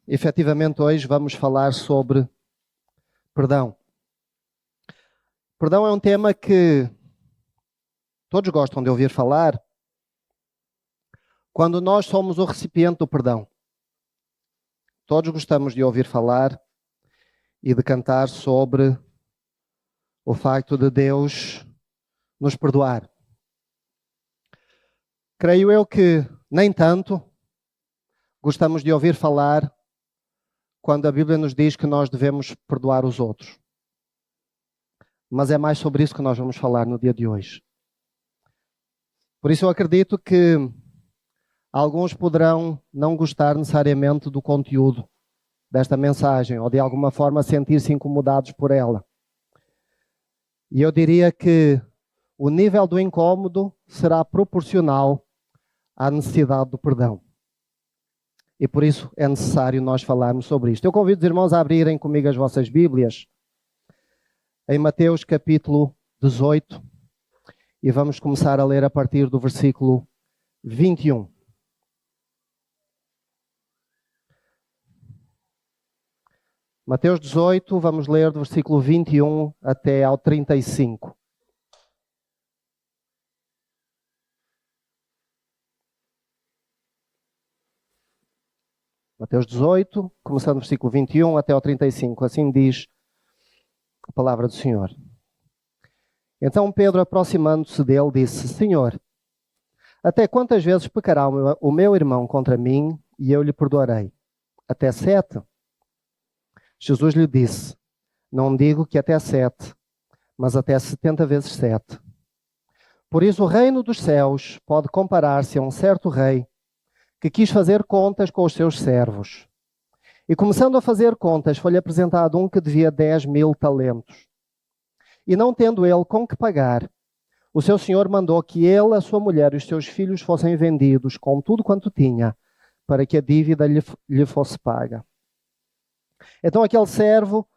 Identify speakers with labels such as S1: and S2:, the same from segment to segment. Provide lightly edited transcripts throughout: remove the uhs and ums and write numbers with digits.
S1: Efetivamente, hoje vamos falar sobre perdão. Perdão é um tema que todos gostam de ouvir falar quando nós somos o recipiente do perdão. Todos gostamos de ouvir falar e de cantar sobre o facto de Deus nos perdoar. Creio eu que nem tanto gostamos de ouvir falar quando a Bíblia nos diz que nós devemos perdoar os outros. Mas é mais sobre isso que nós vamos falar no dia de hoje. Por isso eu acredito que alguns poderão não gostar necessariamente do conteúdo desta mensagem ou de alguma forma sentir-se incomodados por ela. E eu diria que o nível do incômodo será proporcional à necessidade do perdão. E por isso é necessário nós falarmos sobre isto. Eu convido os irmãos a abrirem comigo as vossas Bíblias em Mateus capítulo 18 e vamos começar a ler a partir do versículo 21. Mateus 18, vamos ler do versículo 21 até ao 35. Mateus 18, começando no versículo 21 até ao 35. Assim diz a palavra do Senhor. Então Pedro, aproximando-se dele, disse: Senhor, até quantas vezes pecará o meu irmão contra mim e eu lhe perdoarei? Até 7? Jesus lhe disse: Não digo que até 7, mas até 70 vezes 7. Por isso o reino dos céus pode comparar-se a um certo rei que quis fazer contas com os seus servos. E começando a fazer contas, foi-lhe apresentado um que devia 10.000 talentos. E não tendo ele com que pagar, o seu senhor mandou que ele, a sua mulher e os seus filhos fossem vendidos com tudo quanto tinha, para que a dívida lhe fosse paga. Então aquele servo,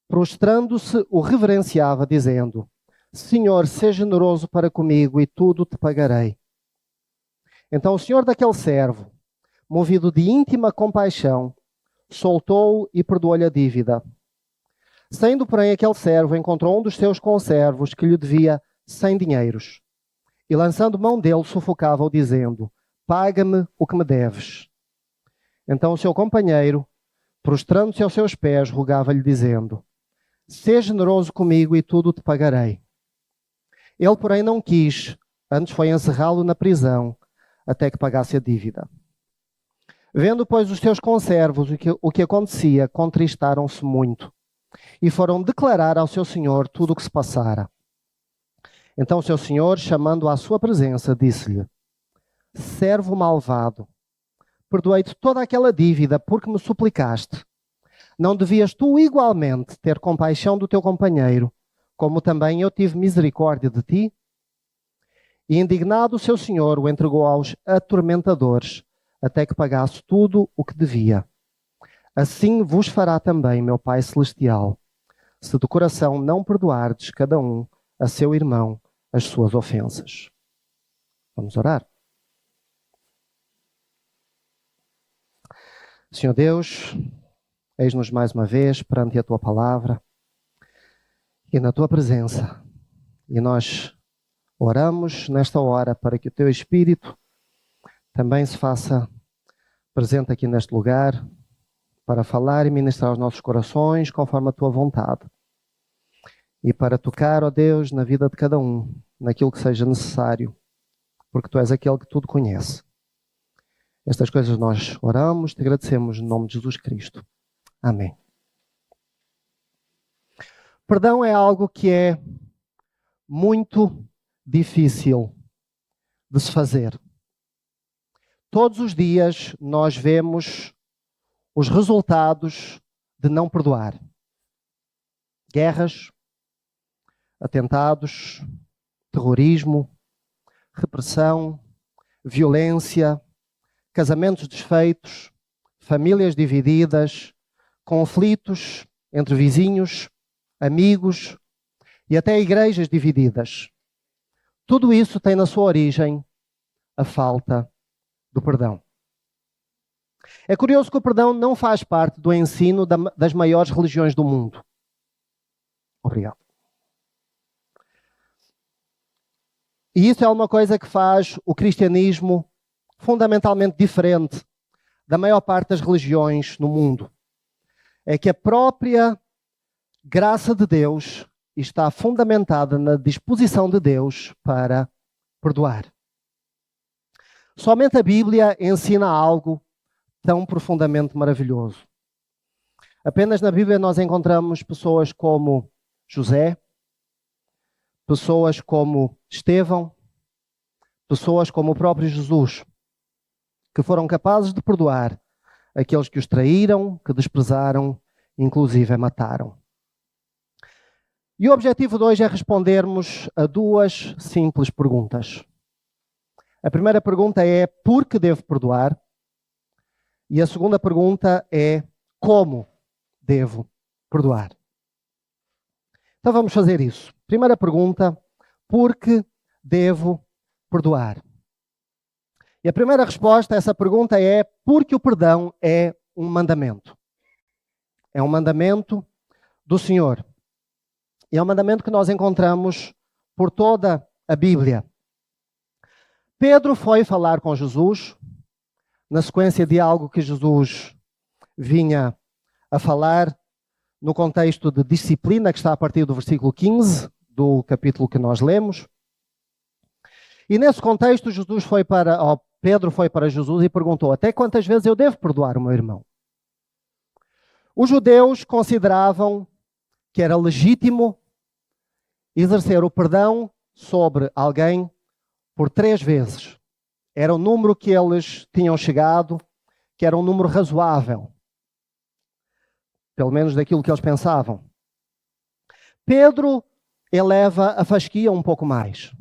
S1: prostrando-se, o reverenciava, dizendo: Senhor, seja generoso para comigo e tudo te pagarei. Então o senhor daquele servo, movido de íntima compaixão, soltou-o e perdoou-lhe a dívida. Saindo, porém, aquele servo encontrou um dos seus conservos que lhe devia 100 dinheiros. E lançando mão dele, sufocava-o, dizendo: Paga-me o que me deves. Então o seu companheiro, prostrando-se aos seus pés, rogava-lhe, dizendo: Seja generoso comigo e tudo te pagarei. Ele, porém, não quis, antes foi encerrá-lo na prisão, até que pagasse a dívida. Vendo, pois, os seus conservos o que acontecia, contristaram-se muito, e foram declarar ao seu senhor tudo o que se passara. Então o seu senhor, chamando-o à sua presença, disse-lhe: Servo malvado, perdoei-te toda aquela dívida porque me suplicaste. Não devias tu igualmente ter compaixão do teu companheiro, como também eu tive misericórdia de ti? E indignado o seu senhor o entregou aos atormentadores, até que pagasse tudo o que devia. Assim vos fará também meu Pai Celestial, se do coração não perdoardes cada um a seu irmão as suas ofensas. Vamos orar. Senhor Deus, eis-nos mais uma vez perante a Tua Palavra e na Tua presença. E nós oramos nesta hora para que o Teu Espírito também se faça presente aqui neste lugar para falar e ministrar aos nossos corações conforme a Tua vontade. E para tocar, ó Deus, na vida de cada um, naquilo que seja necessário, porque Tu és aquele que tudo conhece. Estas coisas nós oramos, te agradecemos no nome de Jesus Cristo. Amém. Perdão é algo que é muito difícil de se fazer. Todos os dias nós vemos os resultados de não perdoar. Guerras, atentados, terrorismo, repressão, violência, casamentos desfeitos, famílias divididas, conflitos entre vizinhos, amigos e até igrejas divididas. Tudo isso tem na sua origem a falta do perdão. É curioso que o perdão não faz parte do ensino das maiores religiões do mundo. Obrigado. E isso é uma coisa que faz o cristianismo fundamentalmente diferente da maior parte das religiões no mundo. É que a própria graça de Deus está fundamentada na disposição de Deus para perdoar. Somente a Bíblia ensina algo tão profundamente maravilhoso. Apenas na Bíblia nós encontramos pessoas como José, pessoas como Estevão, pessoas como o próprio Jesus, que foram capazes de perdoar aqueles que os traíram, que desprezaram, inclusive mataram. E o objetivo de hoje é respondermos a duas simples perguntas. A primeira pergunta é: por que devo perdoar? E a segunda pergunta é: como devo perdoar? Então vamos fazer isso. Primeira pergunta: por que devo perdoar? E a primeira resposta a essa pergunta é: porque o perdão é um mandamento. É um mandamento do Senhor. E é um mandamento que nós encontramos por toda a Bíblia. Pedro foi falar com Jesus, na sequência de algo que Jesus vinha a falar, no contexto de disciplina, que está a partir do versículo 15, do capítulo que nós lemos. E nesse contexto, Pedro foi para Jesus e perguntou: até quantas vezes eu devo perdoar o meu irmão? Os judeus consideravam que era legítimo exercer o perdão sobre alguém por 3 vezes. Era o número que eles tinham chegado, que era um número razoável. Pelo menos daquilo que eles pensavam. Pedro eleva a fasquia um pouco mais.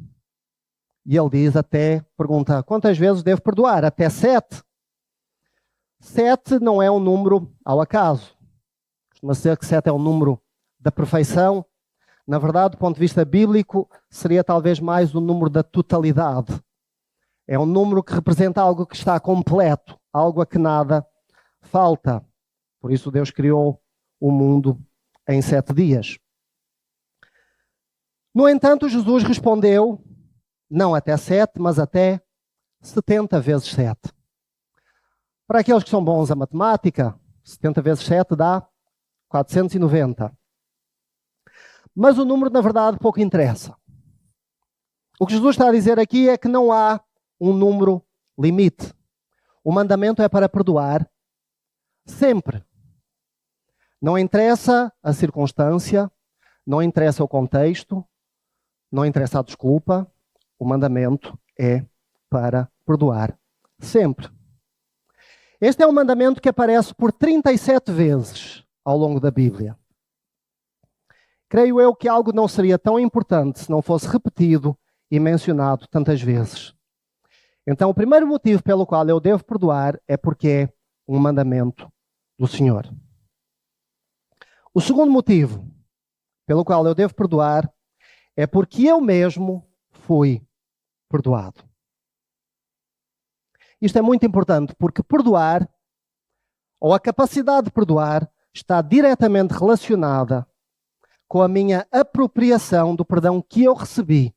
S1: E ele diz pergunta, quantas vezes devo perdoar? Até 7. 7 não é um número ao acaso. Costuma ser que 7 é um número da perfeição. Na verdade, do ponto de vista bíblico, seria talvez mais o número da totalidade. É um número que representa algo que está completo, algo a que nada falta. Por isso Deus criou o mundo em 7 dias. No entanto, Jesus respondeu, não até 7, mas até 70 vezes 7. Para aqueles que são bons a matemática, 70 vezes 7 dá 490. Mas o número, na verdade, pouco interessa. O que Jesus está a dizer aqui é que não há um número limite. O mandamento é para perdoar sempre. Não interessa a circunstância, não interessa o contexto, não interessa a desculpa. O mandamento é para perdoar sempre. Este é um mandamento que aparece por 37 vezes ao longo da Bíblia. Creio eu que algo não seria tão importante se não fosse repetido e mencionado tantas vezes. Então, o primeiro motivo pelo qual eu devo perdoar é porque é um mandamento do Senhor. O segundo motivo pelo qual eu devo perdoar é porque eu mesmo fui perdoado. Isto é muito importante porque perdoar, ou a capacidade de perdoar, está diretamente relacionada com a minha apropriação do perdão que eu recebi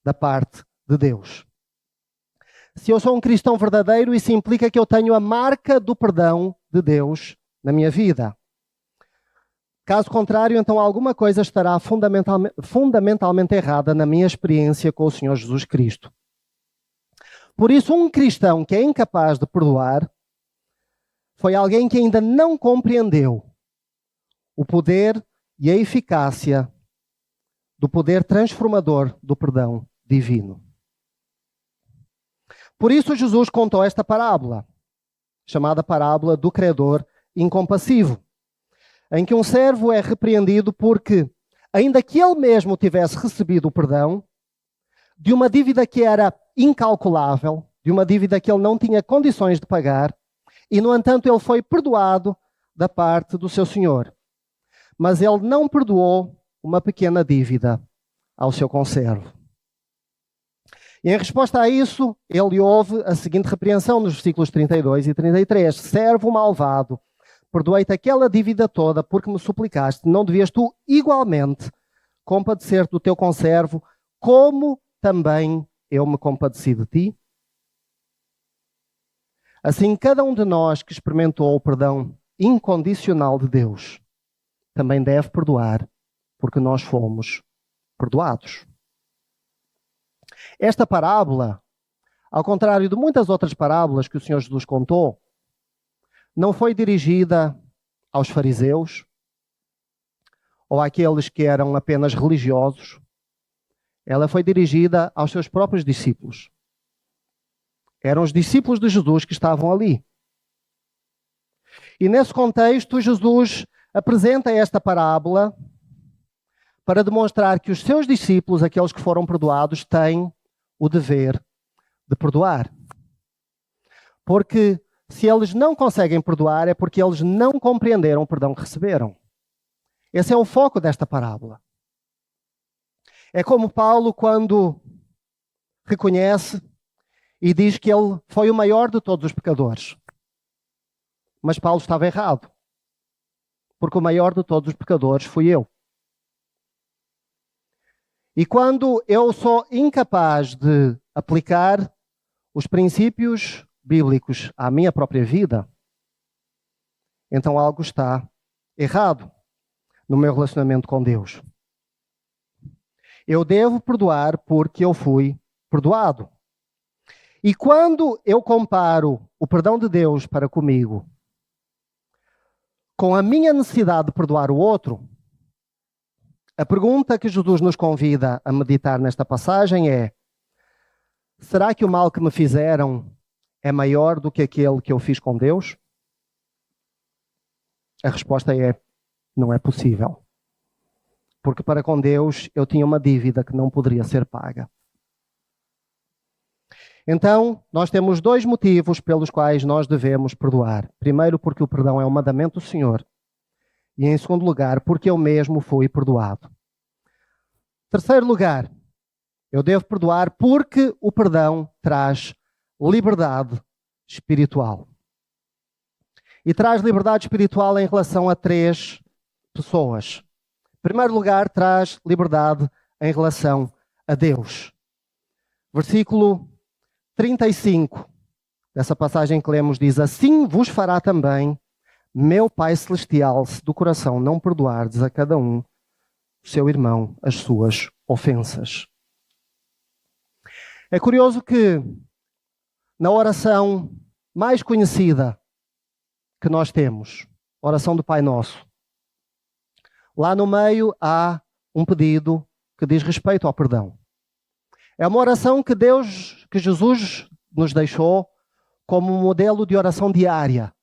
S1: da parte de Deus. Se eu sou um cristão verdadeiro, isso implica que eu tenho a marca do perdão de Deus na minha vida. Caso contrário, então alguma coisa estará fundamentalmente errada na minha experiência com o Senhor Jesus Cristo. Por isso, um cristão que é incapaz de perdoar foi alguém que ainda não compreendeu o poder e a eficácia do poder transformador do perdão divino. Por isso, Jesus contou esta parábola, chamada parábola do credor incompassivo, em que um servo é repreendido porque, ainda que ele mesmo tivesse recebido o perdão de uma dívida que era incalculável, de uma dívida que ele não tinha condições de pagar, e, no entanto, ele foi perdoado da parte do seu senhor. Mas ele não perdoou uma pequena dívida ao seu conservo. E em resposta a isso, ele ouve a seguinte repreensão nos versículos 32 e 33. Servo malvado, perdoei-te aquela dívida toda porque me suplicaste. Não devias tu igualmente compadecer do teu conservo, como também eu me compadeci de ti? Assim, cada um de nós que experimentou o perdão incondicional de Deus também deve perdoar, porque nós fomos perdoados. Esta parábola, ao contrário de muitas outras parábolas que o Senhor Jesus contou, não foi dirigida aos fariseus ou àqueles que eram apenas religiosos. Ela foi dirigida aos seus próprios discípulos. Eram os discípulos de Jesus que estavam ali. E nesse contexto, Jesus apresenta esta parábola para demonstrar que os seus discípulos, aqueles que foram perdoados, têm o dever de perdoar. Porque se eles não conseguem perdoar, é porque eles não compreenderam o perdão que receberam. Esse é o foco desta parábola. É como Paulo, quando reconhece e diz que ele foi o maior de todos os pecadores. Mas Paulo estava errado. Porque o maior de todos os pecadores fui eu. E quando eu sou incapaz de aplicar os princípios bíblicos à minha própria vida, então algo está errado no meu relacionamento com Deus. Eu devo perdoar porque eu fui perdoado. E quando eu comparo o perdão de Deus para comigo com a minha necessidade de perdoar o outro, a pergunta que Jesus nos convida a meditar nesta passagem é: será que o mal que me fizeram é maior do que aquele que eu fiz com Deus? A resposta é: não é possível. Porque para com Deus eu tinha uma dívida que não poderia ser paga. Então, nós temos dois motivos pelos quais nós devemos perdoar. Primeiro, porque o perdão é um mandamento do Senhor. E em segundo lugar, porque eu mesmo fui perdoado. Terceiro lugar, eu devo perdoar porque o perdão traz liberdade espiritual. E traz liberdade espiritual em relação a três pessoas. Em primeiro lugar, traz liberdade em relação a Deus. Versículo 35 dessa passagem que lemos diz: assim vos fará também meu Pai Celestial, se do coração não perdoardes a cada um, seu irmão, as suas ofensas. É curioso que na oração mais conhecida que nós temos, a oração do Pai Nosso, lá no meio há um pedido que diz respeito ao perdão. É uma oração que Jesus nos deixou como um modelo de oração diária.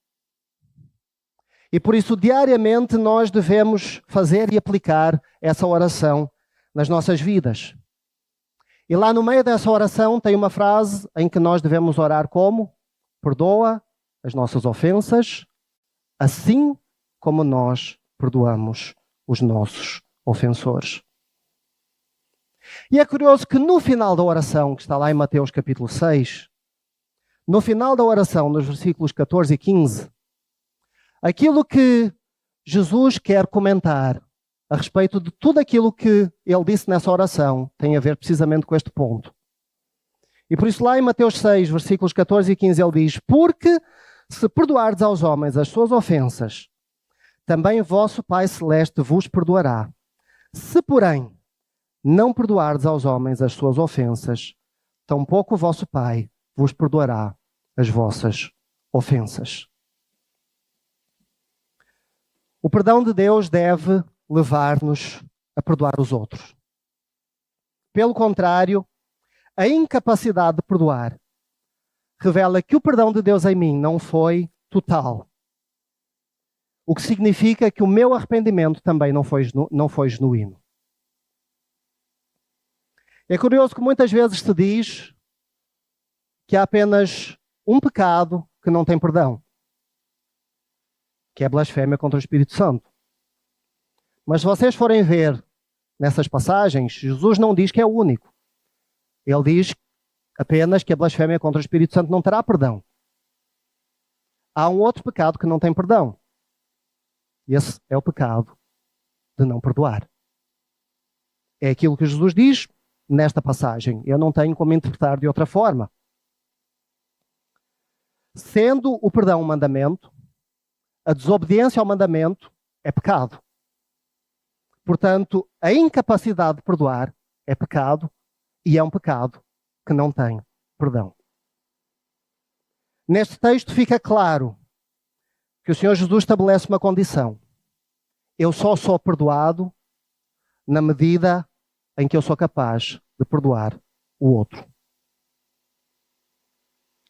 S1: E por isso, diariamente, nós devemos fazer e aplicar essa oração nas nossas vidas. E lá no meio dessa oração tem uma frase em que nós devemos orar como: perdoa as nossas ofensas, assim como nós perdoamos os nossos ofensores. E é curioso que no final da oração, que está lá em Mateus capítulo 6, no final da oração, nos versículos 14 e 15, aquilo que Jesus quer comentar a respeito de tudo aquilo que ele disse nessa oração tem a ver precisamente com este ponto. E por isso lá em Mateus 6, versículos 14 e 15, ele diz: porque se perdoardes aos homens as suas ofensas, também vosso Pai Celeste vos perdoará. Se, porém, não perdoardes aos homens as suas ofensas, tampouco o vosso Pai vos perdoará as vossas ofensas. O perdão de Deus deve levar-nos a perdoar os outros. Pelo contrário, a incapacidade de perdoar revela que o perdão de Deus em mim não foi total. O que significa que o meu arrependimento também não foi genuíno. É curioso que muitas vezes se diz que há apenas um pecado que não tem perdão, que é a blasfémia contra o Espírito Santo. Mas se vocês forem ver nessas passagens, Jesus não diz que é o único. Ele diz Apenas que a blasfémia contra o Espírito Santo não terá perdão. Há um outro pecado que não tem perdão. E esse é o pecado de não perdoar. É aquilo que Jesus diz nesta passagem. Eu não tenho como interpretar de outra forma. Sendo o perdão um mandamento, a desobediência ao mandamento é pecado. Portanto, a incapacidade de perdoar é pecado e é um pecado que não tem perdão. Neste texto fica claro que o Senhor Jesus estabelece uma condição. Eu só sou perdoado na medida em que eu sou capaz de perdoar o outro.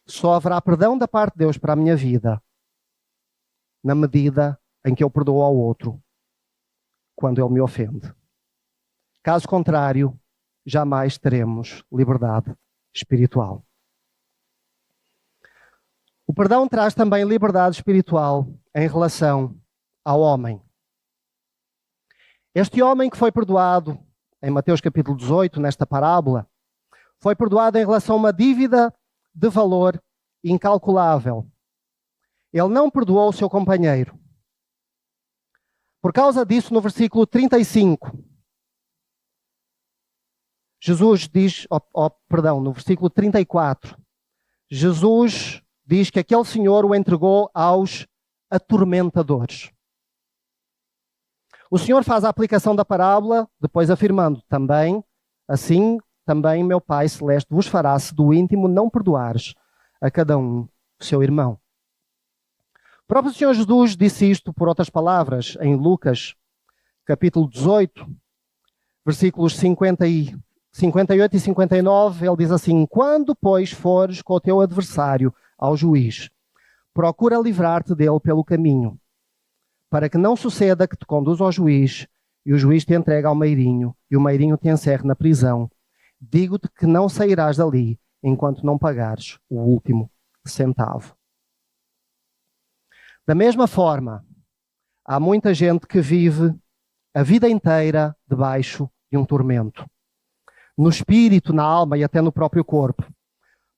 S1: Só haverá perdão da parte de Deus para a minha vida na medida em que eu perdoo ao outro quando ele me ofende. Caso contrário, jamais teremos liberdade espiritual. O perdão traz também liberdade espiritual em relação ao homem. Este homem que foi perdoado em Mateus capítulo 18, nesta parábola, foi perdoado em relação a uma dívida de valor incalculável. Ele não perdoou o seu companheiro. Por causa disso, no versículo 35, Jesus diz, no versículo 34, Jesus diz que aquele senhor o entregou aos atormentadores. O Senhor faz a aplicação da parábola, depois afirmando também, assim também meu Pai Celeste vos fará se do íntimo não perdoares a cada um o seu irmão. O próprio Senhor Jesus disse isto, por outras palavras, em Lucas, capítulo 18, versículos 58 e 59, ele diz assim: quando, pois, fores com o teu adversário ao juiz, procura livrar-te dele pelo caminho, para que não suceda que te conduza ao juiz e o juiz te entregue ao meirinho e o meirinho te encerre na prisão. Digo-te que não sairás dali enquanto não pagares o último centavo. Da mesma forma, há muita gente que vive a vida inteira debaixo de um tormento, no espírito, na alma e até no próprio corpo,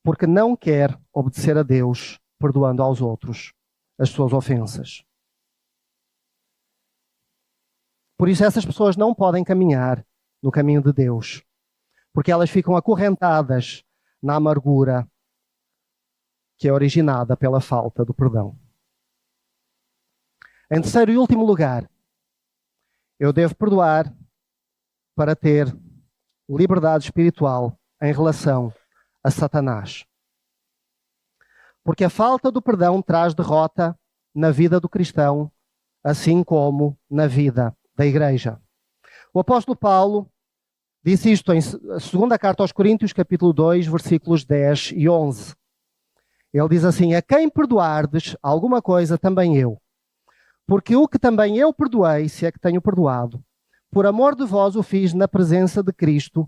S1: porque não quer obedecer a Deus, perdoando aos outros as suas ofensas. Por isso essas pessoas não podem caminhar no caminho de Deus, porque elas ficam acorrentadas na amargura que é originada pela falta do perdão. Em terceiro e último lugar, eu devo perdoar para ter liberdade espiritual em relação a Satanás. Porque a falta do perdão traz derrota na vida do cristão, assim como na vida da igreja. O apóstolo Paulo disse isto em segunda carta aos Coríntios, capítulo 2, versículos 10 e 11. Ele diz assim: a quem perdoardes alguma coisa, também eu. Porque o que também eu perdoei, se é que tenho perdoado, por amor de vós o fiz na presença de Cristo,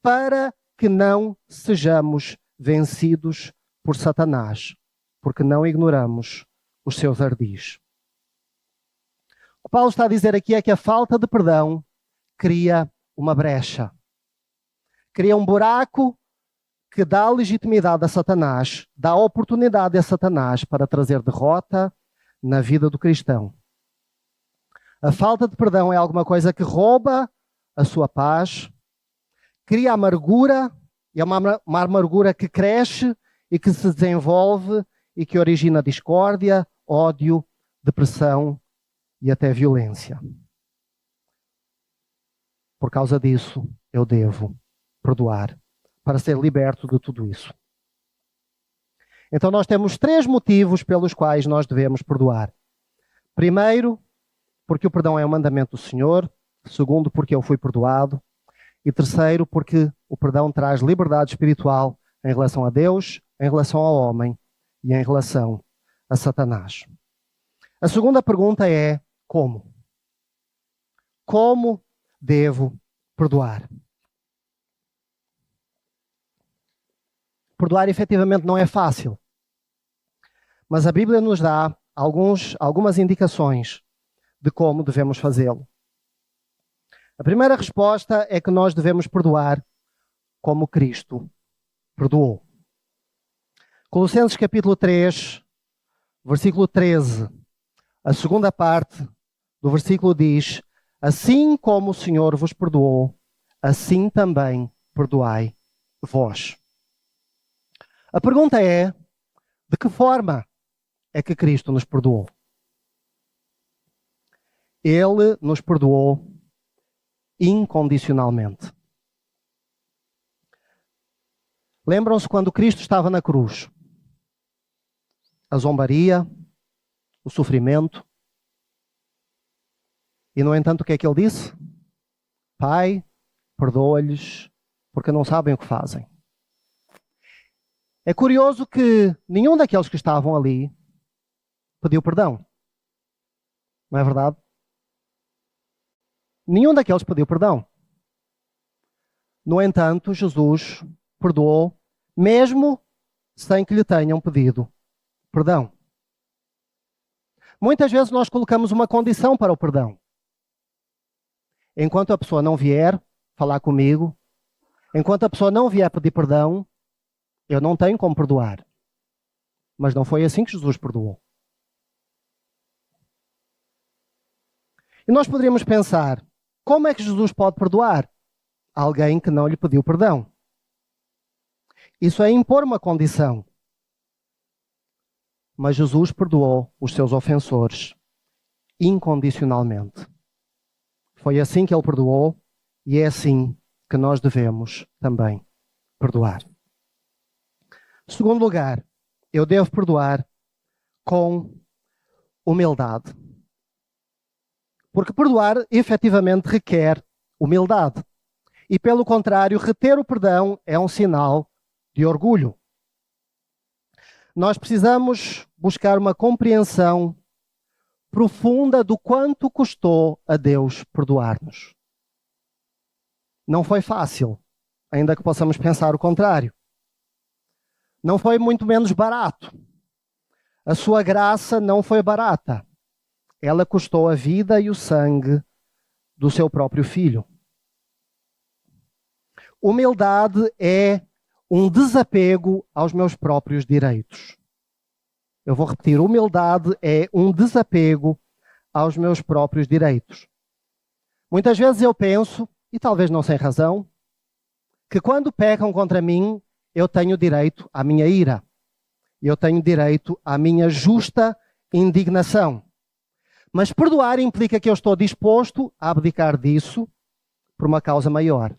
S1: para que não sejamos vencidos por Satanás, porque não ignoramos os seus ardis. O que Paulo está a dizer aqui é que a falta de perdão cria uma brecha. Cria um buraco que dá legitimidade a Satanás, dá oportunidade a Satanás para trazer derrota na vida do cristão. A falta de perdão é alguma coisa que rouba a sua paz, cria amargura, e é uma amargura que cresce e que se desenvolve e que origina discórdia, ódio, depressão e até violência. Por causa disso, eu devo perdoar para ser liberto de tudo isso. Então nós temos 3 motivos pelos quais nós devemos perdoar. Primeiro, porque o perdão é um mandamento do Senhor. Segundo, porque eu fui perdoado. E terceiro, porque o perdão traz liberdade espiritual em relação a Deus, em relação ao homem e em relação a Satanás. A segunda pergunta é: como? Como devo perdoar? Perdoar efetivamente não é fácil, mas a Bíblia nos dá algumas indicações de como devemos fazê-lo. A primeira resposta é que nós devemos perdoar como Cristo perdoou. Colossenses capítulo 3, versículo 13. A segunda parte do versículo diz: assim como o Senhor vos perdoou, assim também perdoai vós. A pergunta é: de que forma é que Cristo nos perdoou? Ele nos perdoou incondicionalmente. Lembram-se quando Cristo estava na cruz? A zombaria, o sofrimento. E, no entanto, o que é que ele disse? Pai, perdoa-lhes, porque não sabem o que fazem. É curioso que nenhum daqueles que estavam ali pediu perdão. Não é verdade? Nenhum daqueles pediu perdão. No entanto, Jesus perdoou, mesmo sem que lhe tenham pedido perdão. Muitas vezes nós colocamos uma condição para o perdão. Enquanto a pessoa não vier falar comigo, enquanto a pessoa não vier pedir perdão, eu não tenho como perdoar. Mas não foi assim que Jesus perdoou. E nós poderíamos pensar, como é que Jesus pode perdoar alguém que não lhe pediu perdão? Isso é impor uma condição. Mas Jesus perdoou os seus ofensores incondicionalmente. Foi assim que ele perdoou e é assim que nós devemos também perdoar. Em segundo lugar, eu devo perdoar com humildade. Porque perdoar efetivamente requer humildade. E pelo contrário, reter o perdão é um sinal de orgulho. Nós precisamos buscar uma compreensão profunda do quanto custou a Deus perdoar-nos. Não foi fácil, ainda que possamos pensar o contrário. Não foi muito menos barato. A sua graça não foi barata. Ela custou a vida e o sangue do seu próprio filho. Humildade é um desapego aos meus próprios direitos. Eu vou repetir, humildade é um desapego aos meus próprios direitos. Muitas vezes eu penso, e talvez não sem razão, que quando pecam contra mim, eu tenho direito à minha ira. Eu tenho direito à minha justa indignação. Mas perdoar implica que eu estou disposto a abdicar disso por uma causa maior.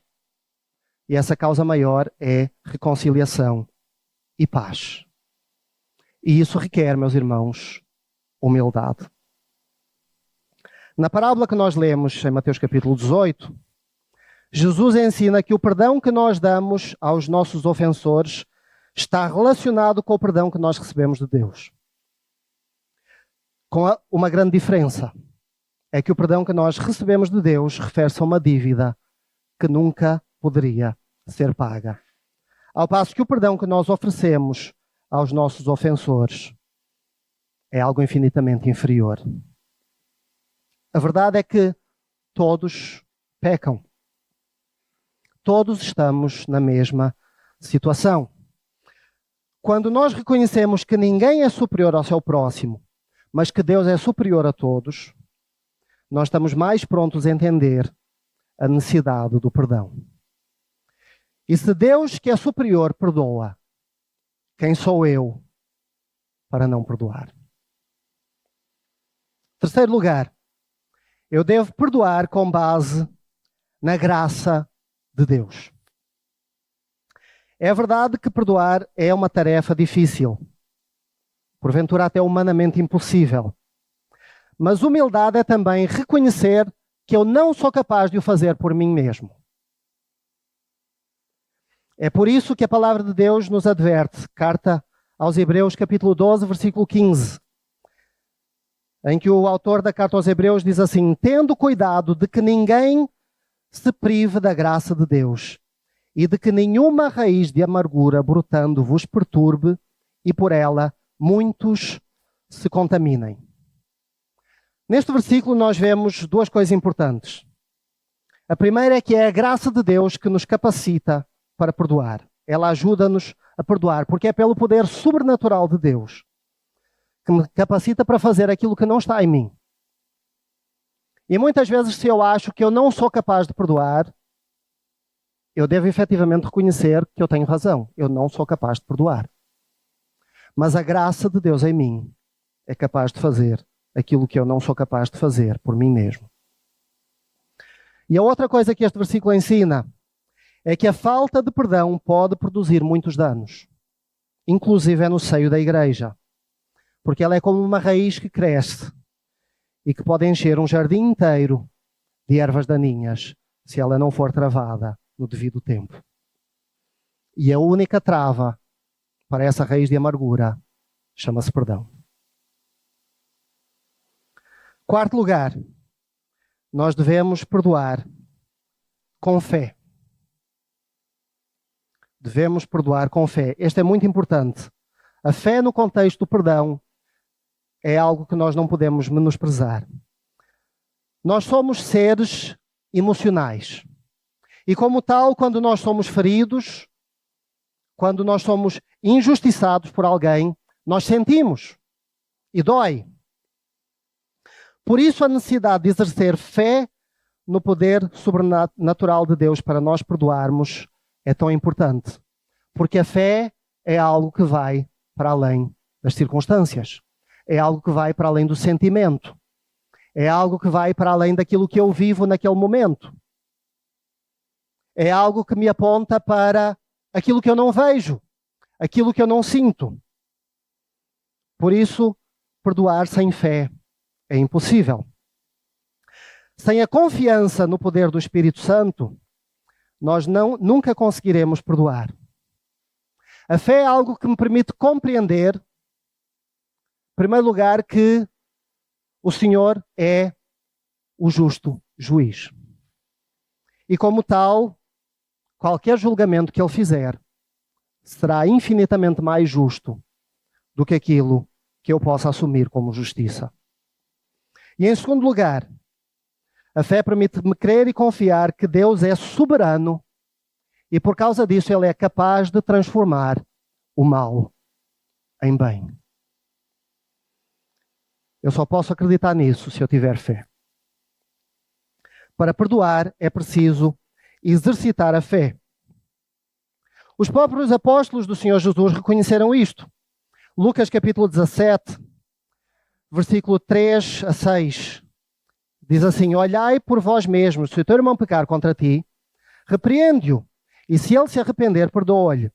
S1: E essa causa maior é reconciliação e paz. E isso requer, meus irmãos, humildade. Na parábola que nós lemos em Mateus capítulo 18, Jesus ensina que o perdão que nós damos aos nossos ofensores está relacionado com o perdão que nós recebemos de Deus. Com uma grande diferença. É que o perdão que nós recebemos de Deus refere-se a uma dívida que nunca poderia ser paga. Ao passo que o perdão que nós oferecemos aos nossos ofensores é algo infinitamente inferior. A verdade é que todos pecam. Todos estamos na mesma situação. Quando nós reconhecemos que ninguém é superior ao seu próximo, mas que Deus é superior a todos, nós estamos mais prontos a entender a necessidade do perdão. E se Deus, que é superior, perdoa, quem sou eu para não perdoar? Terceiro lugar, eu devo perdoar com base na graça de Deus. É verdade que perdoar é uma tarefa difícil, porventura até humanamente impossível. Mas humildade é também reconhecer que eu não sou capaz de o fazer por mim mesmo. É por isso que a palavra de Deus nos adverte, carta aos Hebreus, capítulo 12, versículo 15, em que o autor da carta aos Hebreus diz assim: tendo cuidado de que ninguém se prive da graça de Deus e de que nenhuma raiz de amargura brotando vos perturbe e por ela muitos se contaminem. Neste versículo nós vemos duas coisas importantes. A primeira é que é a graça de Deus que nos capacita para perdoar. ela ajuda-nos a perdoar, porque é pelo poder sobrenatural de Deus que me capacita para fazer aquilo que não está em mim. E muitas vezes, se eu acho que eu não sou capaz de perdoar, eu devo efetivamente reconhecer que eu tenho razão. Eu não sou capaz de perdoar. Mas a graça de Deus em mim é capaz de fazer aquilo que eu não sou capaz de fazer por mim mesmo. E a outra coisa que este versículo ensina é que a falta de perdão pode produzir muitos danos, inclusive no seio da igreja, porque ela é como uma raiz que cresce e que pode encher um jardim inteiro de ervas daninhas se ela não for travada no devido tempo. E a única trava para essa raiz de amargura chama-se perdão. Quarto lugar, nós devemos perdoar com fé. Devemos perdoar com fé. Este é muito importante. A fé no contexto do perdão é algo que nós não podemos menosprezar. Nós somos seres emocionais. E como tal, quando nós somos feridos, quando nós somos injustiçados por alguém, nós sentimos e dói. Por isso a necessidade de exercer fé no poder sobrenatural de Deus para nós perdoarmos é tão importante. Porque a fé é algo que vai para além das circunstâncias. É algo que vai para além do sentimento. É algo que vai para além daquilo que eu vivo naquele momento. É algo que me aponta para aquilo que eu não vejo, aquilo que eu não sinto. Por isso, perdoar sem fé é impossível. Sem a confiança no poder do Espírito Santo, nós nunca conseguiremos perdoar. A fé é algo que me permite compreender, em primeiro lugar, que o Senhor é o justo juiz. E como tal, qualquer julgamento que Ele fizer será infinitamente mais justo do que aquilo que eu possa assumir como justiça. E em segundo lugar, a fé permite-me crer e confiar que Deus é soberano e por causa disso Ele é capaz de transformar o mal em bem. Eu só posso acreditar nisso se eu tiver fé. Para perdoar é preciso exercitar a fé. Os próprios apóstolos do Senhor Jesus reconheceram isto. Lucas capítulo 17, versículo 3 a 6. Diz assim: olhai por vós mesmos, se o teu irmão pecar contra ti, repreende-o, e se ele se arrepender, perdoa-lhe.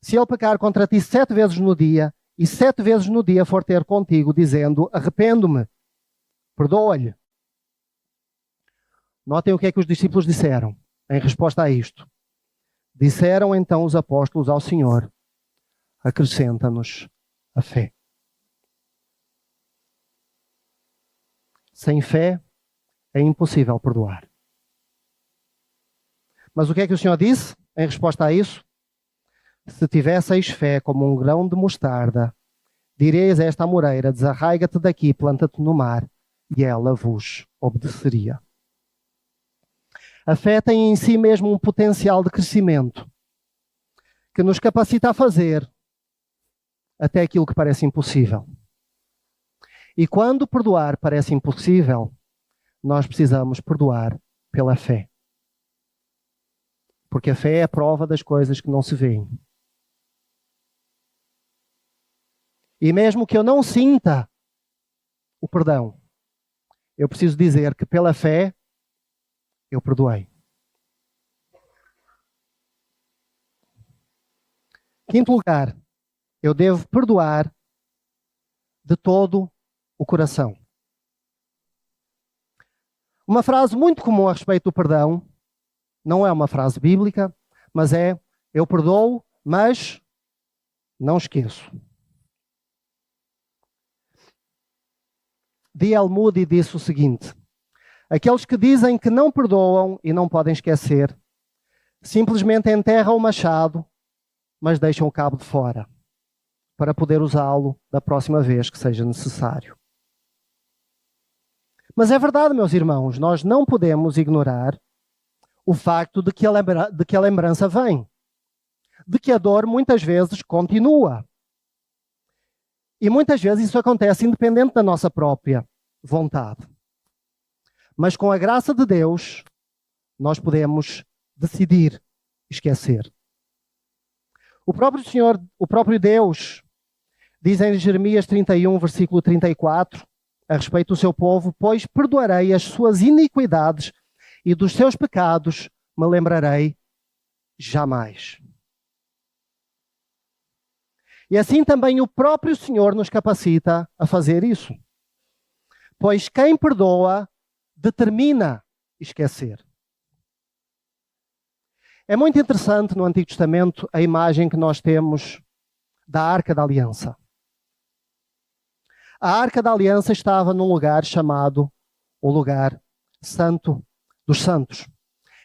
S1: Se ele pecar contra ti 7 vezes no dia, e 7 vezes no dia for ter contigo, dizendo, arrependo-me, perdoa-lhe. Notem o que é que os discípulos disseram em resposta a isto. Disseram então os apóstolos ao Senhor, acrescenta-nos a fé. Sem fé é impossível perdoar. Mas o que é que o Senhor disse em resposta a isso? Se tivesseis fé como um grão de mostarda, direis a esta amoreira, desarraiga-te daqui, planta-te no mar, e ela vos obedeceria. A fé tem em si mesmo um potencial de crescimento que nos capacita a fazer até aquilo que parece impossível. E quando perdoar parece impossível, nós precisamos perdoar pela fé. Porque a fé é a prova das coisas que não se veem. E mesmo que eu não sinta o perdão, eu preciso dizer que pela fé eu perdoei. Quinto lugar, eu devo perdoar de todo o coração. Uma frase muito comum a respeito do perdão, não é uma frase bíblica, mas é: eu perdoo, mas não esqueço. D.L. Moody disse o seguinte: aqueles que dizem que não perdoam e não podem esquecer, simplesmente enterram o machado, mas deixam o cabo de fora, para poder usá-lo da próxima vez que seja necessário. Mas é verdade, meus irmãos, nós não podemos ignorar o facto de que a lembrança vem. de que a dor muitas vezes continua. E muitas vezes isso acontece independente da nossa própria vontade. Mas com a graça de Deus, nós podemos decidir esquecer. O próprio Senhor, o próprio Deus, diz em Jeremias 31, versículo 34, a respeito do seu povo: pois perdoarei as suas iniquidades e dos seus pecados me lembrarei jamais. E assim também o próprio Senhor nos capacita a fazer isso. Pois quem perdoa determina esquecer. É muito interessante no Antigo Testamento a imagem que nós temos da Arca da Aliança. A Arca da Aliança estava num lugar chamado o lugar Santo dos Santos.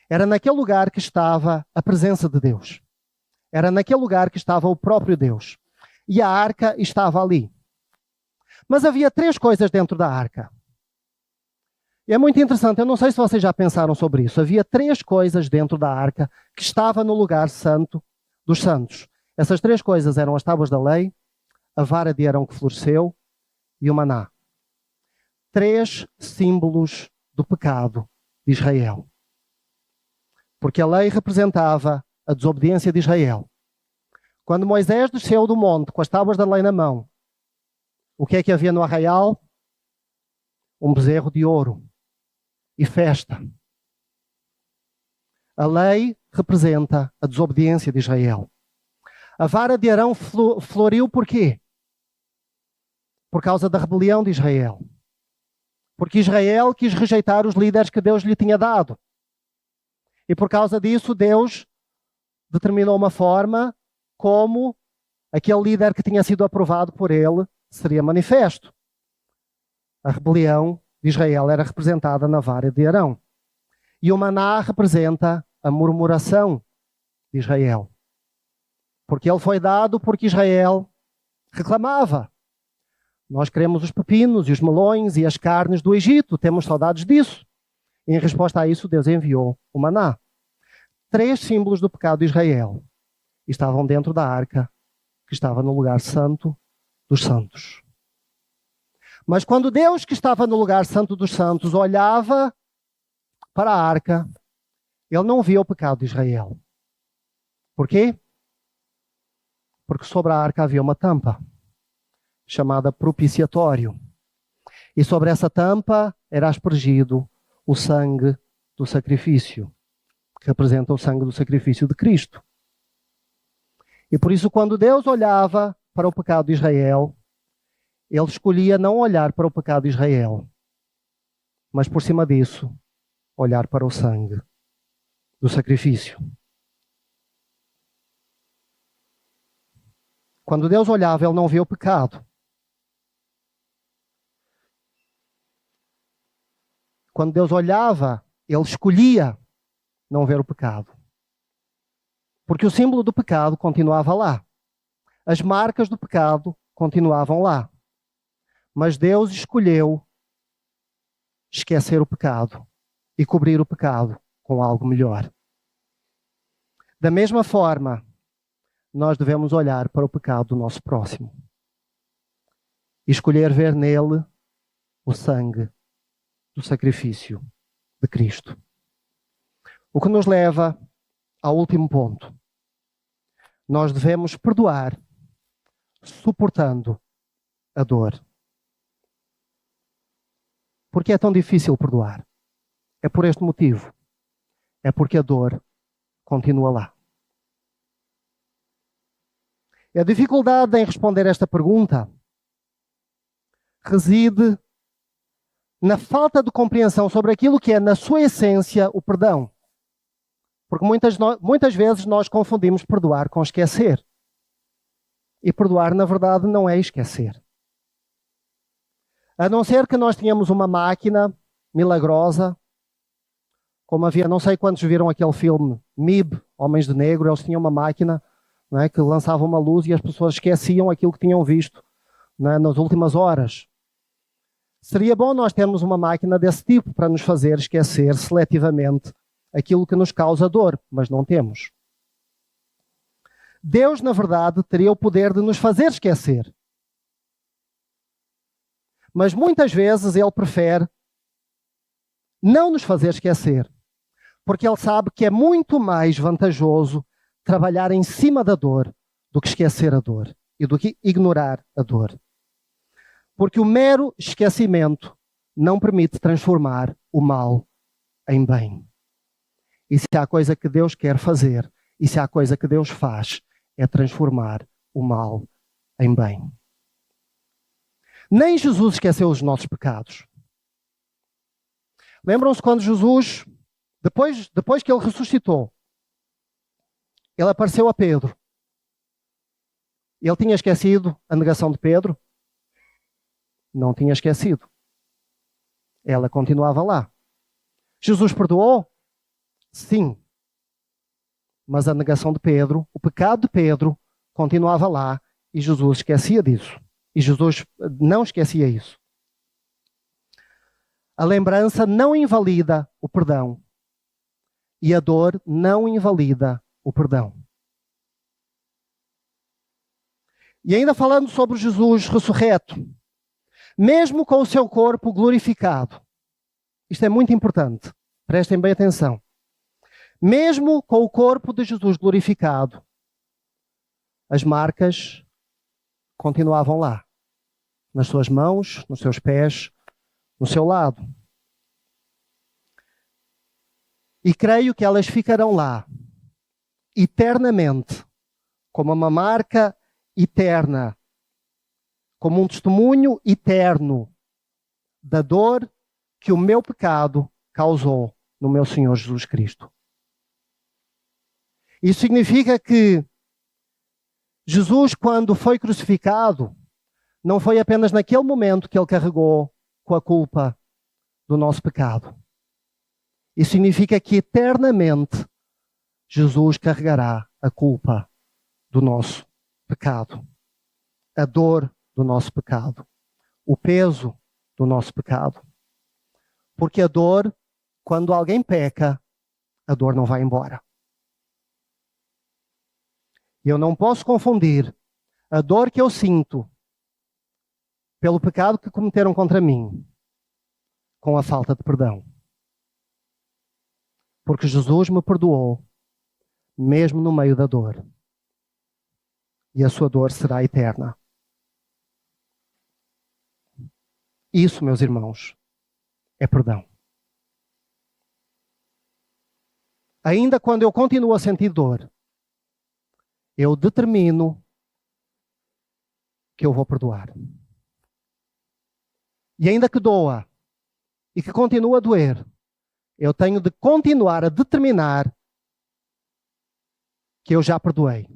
S1: Era naquele lugar que estava a presença de Deus. Era naquele lugar que estava o próprio Deus. E a arca estava ali. Mas havia 3 coisas dentro da arca. E é muito interessante, eu não sei se vocês já pensaram sobre isso. Havia 3 coisas dentro da arca que estava no lugar santo dos santos. Essas 3 coisas eram as tábuas da lei, a vara de Arão que floresceu e o maná. 3 símbolos do pecado de Israel. Porque a lei representava a desobediência de Israel. Quando Moisés desceu do monte com as tábuas da lei na mão, o que é que havia no arraial? Um bezerro de ouro e festa. A lei representa a desobediência de Israel. A vara de Arão floriu por quê? Por causa da rebelião de Israel. Porque Israel quis rejeitar os líderes que Deus lhe tinha dado. E por causa disso, Deus determinou uma forma como aquele líder que tinha sido aprovado por ele seria manifesto. A rebelião de Israel era representada na vara de Arão. E o maná representa a murmuração de Israel. Porque ele foi dado porque Israel reclamava. Nós queremos os pepinos e os melões e as carnes do Egito, temos saudades disso. E em resposta a isso, Deus enviou o maná. 3 símbolos do pecado de Israel estavam dentro da arca, que estava no lugar santo dos santos. Mas quando Deus, que estava no lugar santo dos santos, olhava para a arca, ele não via o pecado de Israel. Por quê? Porque sobre a arca havia uma tampa, chamada propiciatório. E sobre essa tampa era aspergido o sangue do sacrifício, que representa o sangue do sacrifício de Cristo. E por isso, quando Deus olhava para o pecado de Israel, ele escolhia não olhar para o pecado de Israel, mas por cima disso, olhar para o sangue do sacrifício. Quando Deus olhava, ele não via o pecado. Quando Deus olhava, ele escolhia não ver o pecado. Porque o símbolo do pecado continuava lá. As marcas do pecado continuavam lá. Mas Deus escolheu esquecer o pecado e cobrir o pecado com algo melhor. Da mesma forma, nós devemos olhar para o pecado do nosso próximo e escolher ver nele o sangue do sacrifício de Cristo. O que nos leva ao último ponto. Nós devemos perdoar suportando a dor. Por que é tão difícil perdoar? É por este motivo. É porque a dor continua lá. E a dificuldade em responder esta pergunta reside na falta de compreensão sobre aquilo que é, na sua essência, o perdão. Porque muitas vezes nós confundimos perdoar com esquecer. E perdoar, na verdade, não é esquecer. A não ser que nós tenhamos uma máquina milagrosa, como havia, não sei quantos viram aquele filme MIB, Homens de Negro, eles tinham uma máquina, não é, que lançava uma luz e as pessoas esqueciam aquilo que tinham visto, não é, nas últimas horas. Seria bom nós termos uma máquina desse tipo para nos fazer esquecer seletivamente aquilo que nos causa dor, mas não temos. Deus, na verdade, teria o poder de nos fazer esquecer. Mas muitas vezes Ele prefere não nos fazer esquecer, porque Ele sabe que é muito mais vantajoso trabalhar em cima da dor do que esquecer a dor e do que ignorar a dor. Porque o mero esquecimento não permite transformar o mal em bem. E se há coisa que Deus quer fazer, e se há coisa que Deus faz, é transformar o mal em bem. Nem Jesus esqueceu os nossos pecados. Lembram-se quando Jesus, depois que Ele ressuscitou, Ele apareceu a Pedro. Ele tinha esquecido a negação de Pedro? Não tinha esquecido. Ela continuava lá. Jesus perdoou? Sim. Mas a negação de Pedro, o pecado de Pedro, continuava lá e Jesus esquecia disso. E Jesus não esquecia isso. A lembrança não invalida o perdão. E a dor não invalida o perdão. E ainda falando sobre Jesus ressurreto, mesmo com o seu corpo glorificado, isto é muito importante, prestem bem atenção. Mesmo com o corpo de Jesus glorificado, as marcas continuavam lá, nas suas mãos, nos seus pés, no seu lado. E creio que elas ficarão lá, eternamente, como uma marca eterna, como um testemunho eterno da dor que o meu pecado causou no meu Senhor Jesus Cristo. Isso significa que Jesus, quando foi crucificado, não foi apenas naquele momento que Ele carregou com a culpa do nosso pecado. Isso significa que eternamente Jesus carregará a culpa do nosso pecado, a dor do nosso pecado, o peso do nosso pecado. Porque a dor, quando alguém peca, a dor não vai embora. Eu não posso confundir a dor que eu sinto pelo pecado que cometeram contra mim com a falta de perdão. Porque Jesus me perdoou, mesmo no meio da dor. E a sua dor será eterna. Isso, meus irmãos, é perdão. Ainda quando eu continuo a sentir dor, eu determino que eu vou perdoar. E ainda que doa e que continue a doer, eu tenho de continuar a determinar que eu já perdoei.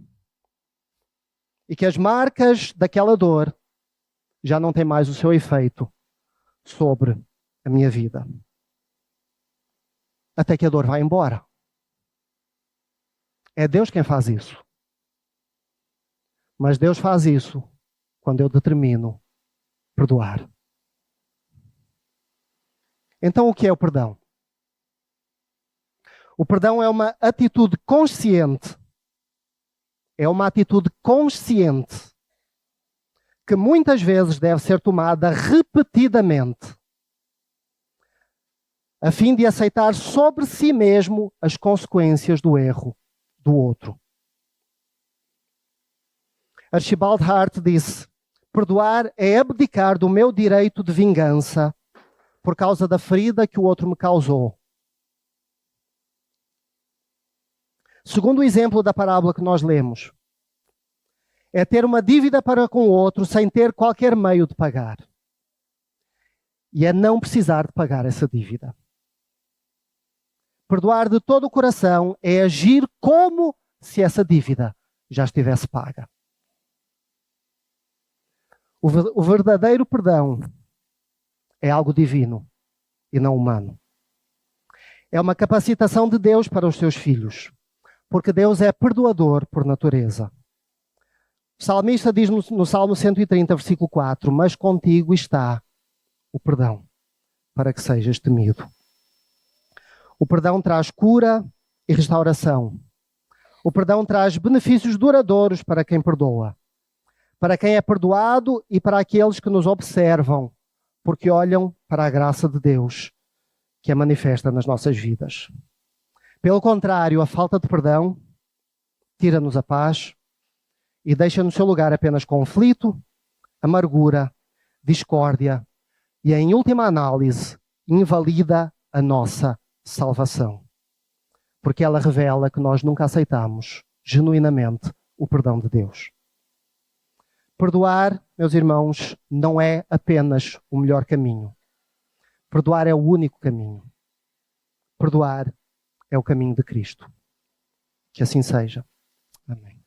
S1: E que as marcas daquela dor já não têm mais o seu efeito sobre a minha vida. Até que a dor vá embora. É Deus quem faz isso. Mas Deus faz isso quando eu determino perdoar. Então, o que é o perdão? O perdão é uma atitude consciente. É uma atitude consciente que muitas vezes deve ser tomada repetidamente, a fim de aceitar sobre si mesmo as consequências do erro do outro. Archibald Hart disse: perdoar é abdicar do meu direito de vingança por causa da ferida que o outro me causou. Segundo o exemplo da parábola que nós lemos, é ter uma dívida para com o outro sem ter qualquer meio de pagar. E é não precisar de pagar essa dívida. Perdoar de todo o coração é agir como se essa dívida já estivesse paga. O verdadeiro perdão é algo divino e não humano. É uma capacitação de Deus para os seus filhos, porque Deus é perdoador por natureza. O salmista diz no Salmo 130, versículo 4, mas contigo está o perdão, para que sejas temido. O perdão traz cura e restauração. O perdão traz benefícios duradouros para quem perdoa, para quem é perdoado e para aqueles que nos observam, porque olham para a graça de Deus que é manifesta nas nossas vidas. Pelo contrário, a falta de perdão tira-nos a paz e deixa no seu lugar apenas conflito, amargura, discórdia e, em última análise, invalida a nossa salvação. Porque ela revela que nós nunca aceitamos genuinamente o perdão de Deus. Perdoar, meus irmãos, não é apenas o melhor caminho. Perdoar é o único caminho. Perdoar é o caminho de Cristo. Que assim seja. Amém.